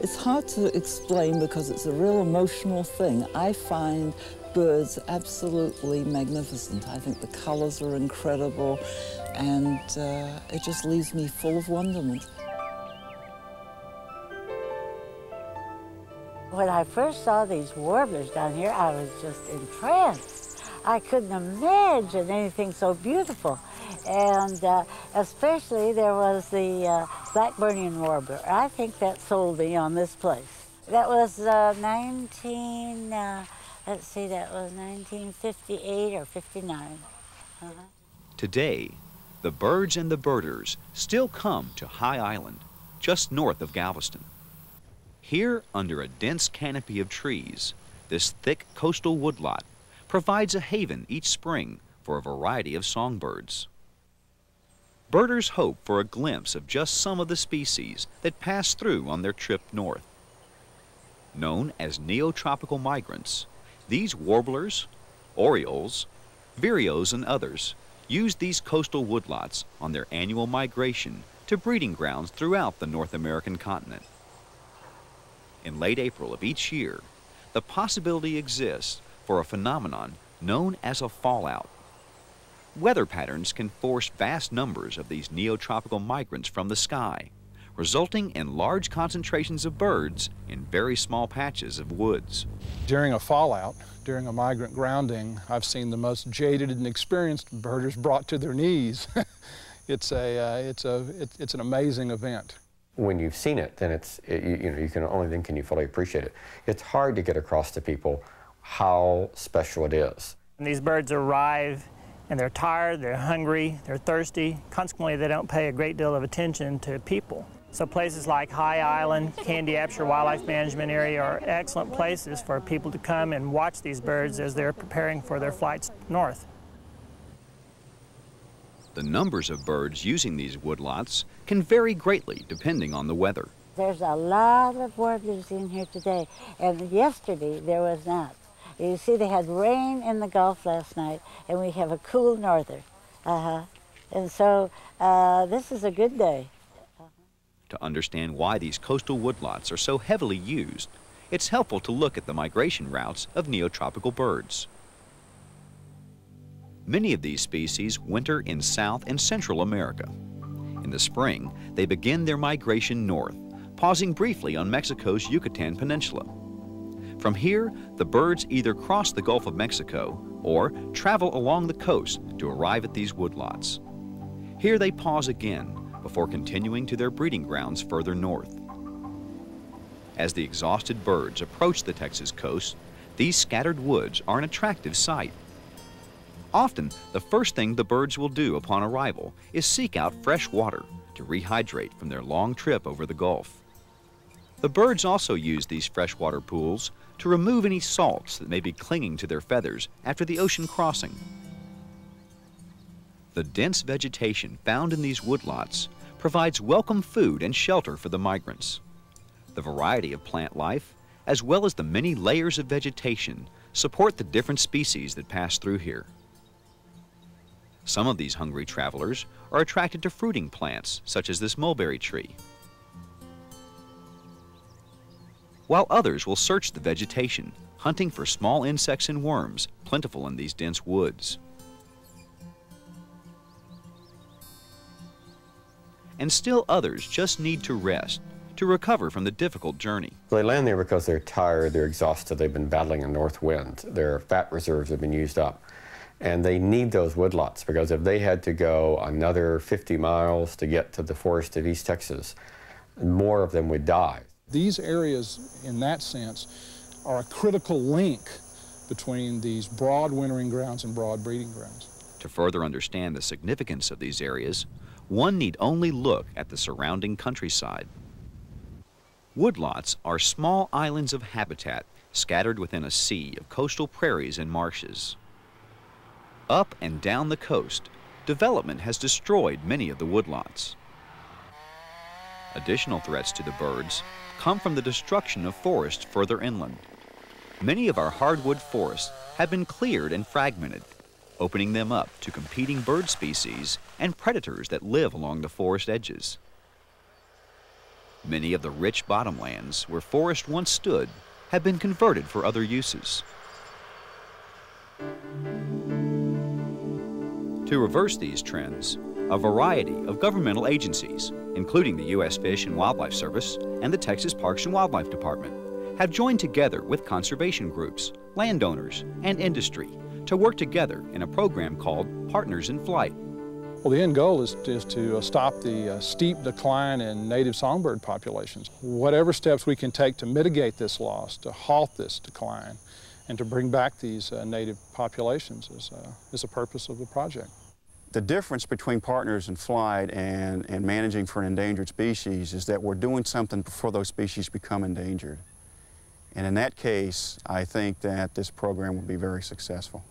It's hard to explain because it's a real emotional thing. I find birds absolutely magnificent. I think the colors are incredible, and it just leaves me full of wonderment. When I first saw these warblers down here, I was just entranced. I couldn't imagine anything so beautiful. And especially there was the Blackburnian warbler. I think that sold me on this place. That was let's see, that was 1958 or 59. Today, the birds and the birders still come to High Island, just north of Galveston. Here, under a dense canopy of trees, this thick coastal woodlot provides a haven each spring for a variety of songbirds. Birders hope for a glimpse of just some of the species that pass through on their trip north. Known as neotropical migrants, these warblers, orioles, vireos, and others use these coastal woodlots on their annual migration to breeding grounds throughout the North American continent. In late April of each year, the possibility exists for a phenomenon known as a fallout. Weather patterns can force vast numbers of these neotropical migrants from the sky, resulting in large concentrations of birds in very small patches of woods. During a fallout, during a migrant grounding, I've seen the most jaded and experienced birders brought to their knees. It's an amazing event. When you've seen it, then you can only then can you fully appreciate it. It's hard to get across to people how special it is. And these birds arrive and they're tired, they're hungry, they're thirsty. Consequently, they don't pay a great deal of attention to people. So places like High Island, Candiac Wildlife Management Area are excellent places for people to come and watch these birds as they're preparing for their flights north. The numbers of birds using these woodlots can vary greatly depending on the weather. There's a lot of warblers in here today, and yesterday there was not. You see, they had rain in the Gulf last night, and we have a cool norther. And so this is a good day. To understand why these coastal woodlots are so heavily used, it's helpful to look at the migration routes of neotropical birds. Many of these species winter in South and Central America. In the spring, they begin their migration north, pausing briefly on Mexico's Yucatan Peninsula. From here, the birds either cross the Gulf of Mexico or travel along the coast to arrive at these woodlots. Here they pause again before continuing to their breeding grounds further north. As the exhausted birds approach the Texas coast, these scattered woods are an attractive sight. Often, the first thing the birds will do upon arrival is seek out fresh water to rehydrate from their long trip over the Gulf. The birds also use these freshwater pools to remove any salts that may be clinging to their feathers after the ocean crossing. The dense vegetation found in these woodlots provides welcome food and shelter for the migrants. The variety of plant life, as well as the many layers of vegetation, support the different species that pass through here. Some of these hungry travelers are attracted to fruiting plants, such as this mulberry tree, while others will search the vegetation, hunting for small insects and worms plentiful in these dense woods. And still others just need to rest, to recover from the difficult journey. They land there because they're tired, they're exhausted, they've been battling a north wind, their fat reserves have been used up. And they need those woodlots because if they had to go another 50 miles to get to the forest of East Texas, more of them would die. These areas, in that sense, are a critical link between these broad wintering grounds and broad breeding grounds. To further understand the significance of these areas, one need only look at the surrounding countryside. Woodlots are small islands of habitat scattered within a sea of coastal prairies and marshes. Up and down the coast, development has destroyed many of the woodlots. Additional threats to the birds come from the destruction of forests further inland. Many of our hardwood forests have been cleared and fragmented, opening them up to competing bird species and predators that live along the forest edges. Many of the rich bottomlands where forest once stood have been converted for other uses. To reverse these trends, a variety of governmental agencies, including the U.S. Fish and Wildlife Service and the Texas Parks and Wildlife Department, have joined together with conservation groups, landowners, and industry to work together in a program called Partners in Flight. Well, the end goal is to stop the steep decline in native songbird populations. Whatever steps we can take to mitigate this loss, to halt this decline, and to bring back these native populations is the purpose of the project. The difference between Partners in Flight and managing for an endangered species is that we're doing something before those species become endangered. And in that case, I think that this program will be very successful.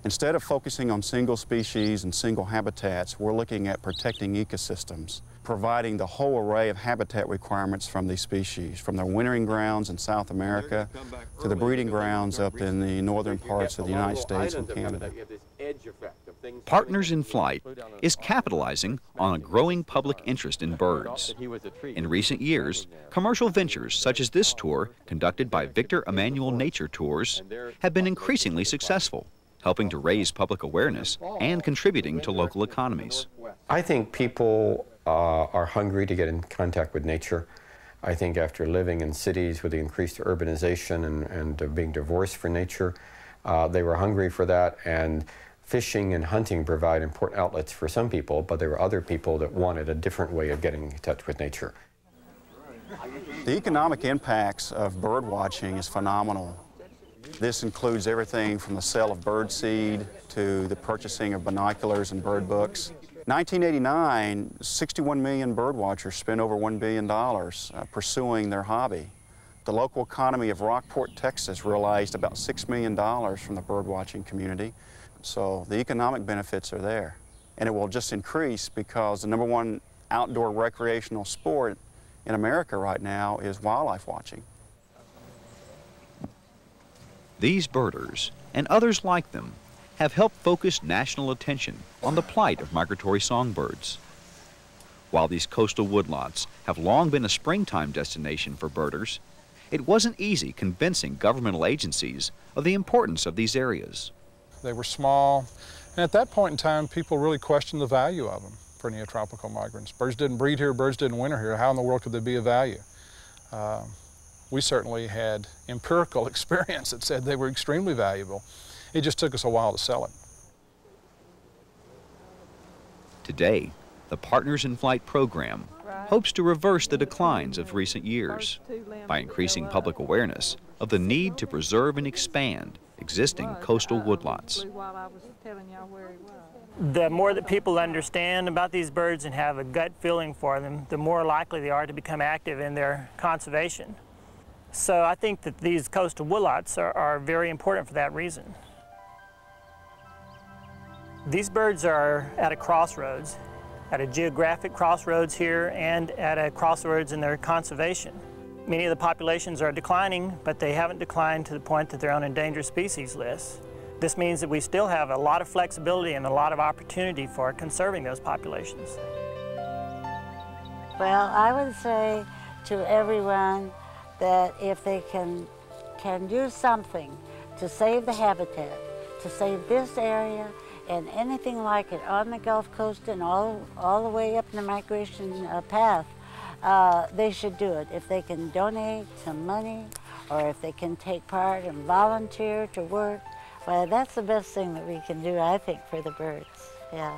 Instead of focusing on single species and single habitats, we're looking at protecting ecosystems, providing the whole array of habitat requirements from these species, from their wintering grounds in South America to the breeding grounds up in the northern parts of the United States and Canada. Partners in Flight is capitalizing on a growing public interest in birds. In recent years, commercial ventures such as this tour, conducted by Victor Emmanuel Nature Tours, have been increasingly successful, helping to raise public awareness and contributing to local economies. I think people are hungry to get in contact with nature. I think after living in cities with the increased urbanization and being divorced from nature, they were hungry for that, and fishing and hunting provide important outlets for some people, but there were other people that wanted a different way of getting in touch with nature. The economic impacts of bird watching is phenomenal. This includes everything from the sale of bird seed to the purchasing of binoculars and bird books. 1989, 61 million bird watchers spent over $1 billion pursuing their hobby. The local economy of Rockport, Texas realized about $6 million from the bird watching community. So the economic benefits are there. And it will just increase because the #1 outdoor recreational sport in America right now is wildlife watching. These birders, and others like them, have helped focus national attention on the plight of migratory songbirds. While these coastal woodlots have long been a springtime destination for birders, it wasn't easy convincing governmental agencies of the importance of these areas. They were small, and at that point in time, people really questioned the value of them for neotropical migrants. Birds didn't breed here, birds didn't winter here. How in the world could there be a value? We certainly had empirical experience that said they were extremely valuable. It just took us a while to sell it. Today, the Partners in Flight program hopes to reverse the declines of recent years by increasing public awareness of the need to preserve and expand existing coastal woodlots. The more that people understand about these birds and have a gut feeling for them, the more likely they are to become active in their conservation. So I think that these coastal woodlots are very important for that reason. These birds are at a crossroads, at a geographic crossroads here and at a crossroads in their conservation. Many of the populations are declining, but they haven't declined to the point that they're on endangered species lists. This means that we still have a lot of flexibility and a lot of opportunity for conserving those populations. Well, I would say to everyone that if they can do something to save the habitat, to save this area and anything like it on the Gulf Coast and all the way up the migration path, they should do it. If they can donate some money or if they can take part and volunteer to work, well, that's the best thing that we can do, I think, for the birds. Yeah.